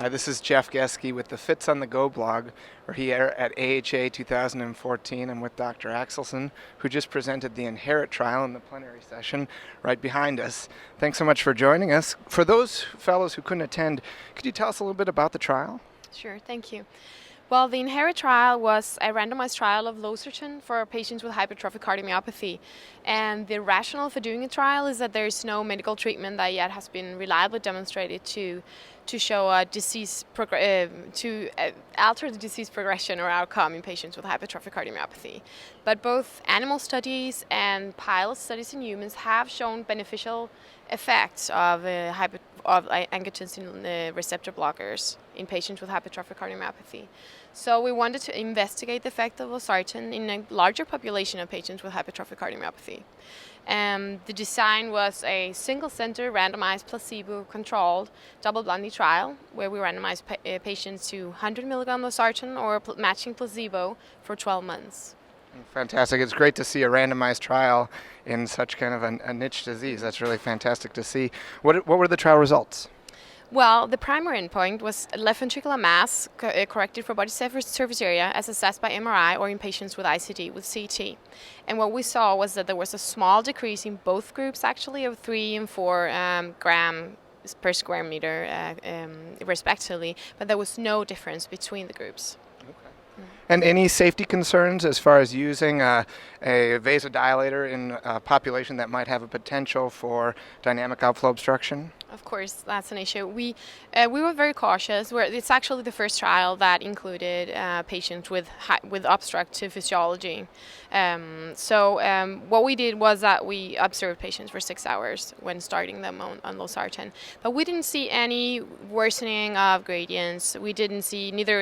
Hi, this is Jeff Geske with the Fits on the Go blog. We're here at AHA 2014. I'm with Dr. Axelsson, who just presented the Inherit trial in the plenary session right behind us. Thanks so much for joining us. For those fellows who couldn't attend, could you tell us a little bit about the trial? Sure, thank you. Well, the Inherit trial was a randomized trial of losartan for patients with hypertrophic cardiomyopathy. And the rationale for doing a trial is that there is no medical treatment that yet has been reliably demonstrated to show a alter the disease progression or outcome in patients with hypertrophic cardiomyopathy. But both animal studies and pilot studies in humans have shown beneficial effects of angiotensin receptor blockers in patients with hypertrophic cardiomyopathy. So we wanted to investigate the effect of losartan in a larger population of patients with hypertrophic cardiomyopathy. The design was a single-center, randomized, placebo-controlled, double-blinded trial where we randomized patients to 100 milligram losartan or matching placebo for 12 months. Fantastic. It's great to see a randomized trial in such kind of a niche disease. That's really fantastic to see. What were the trial results? Well, the primary endpoint was left ventricular mass corrected for body surface area as assessed by MRI or in patients with ICD with CT. And what we saw was that there was a small decrease in both groups, actually, of 3 and 4 gram per square meter respectively, but there was no difference between the groups. And any safety concerns as far as using a vasodilator in a population that might have a potential for dynamic outflow obstruction? Of course, that's an issue. We were very cautious. It's actually the first trial that included patients with obstructive physiology. What we did was that we observed patients for 6 hours when starting them on losartan. But we didn't see any worsening of gradients. We didn't see neither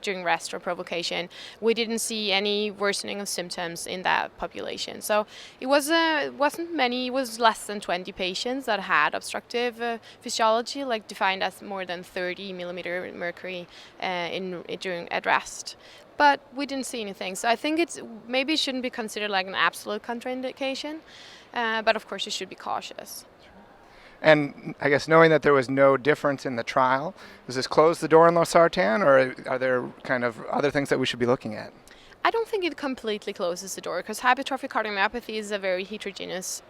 during rest or provocation. We didn't see any worsening of symptoms in that population. So it wasn't many. It was less than 20 patients that had obstructive physiology, like defined as more than 30 millimeter mercury at rest. But we didn't see anything. So I think maybe it shouldn't be considered like an absolute contraindication, but of course you should be cautious. And I guess knowing that there was no difference in the trial, does this close the door on losartan, or are there kind of other things that we should be looking at? I don't think it completely closes the door because hypertrophic cardiomyopathy is a very heterogeneous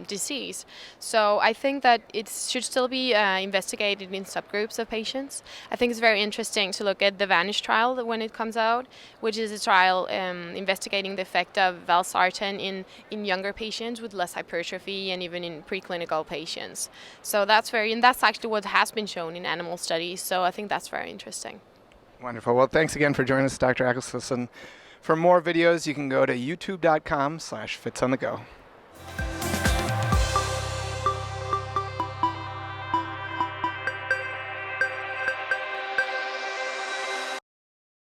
disease. So I think that it should still be investigated in subgroups of patients. I think it's very interesting to look at the VANISH trial when it comes out, which is a trial investigating the effect of valsartan in younger patients with less hypertrophy and even in preclinical patients. So that's actually what has been shown in animal studies. So I think that's very interesting. Wonderful. Well, thanks again for joining us, Dr. Axelsson. For more videos, you can go to youtube.com/fitsonthego.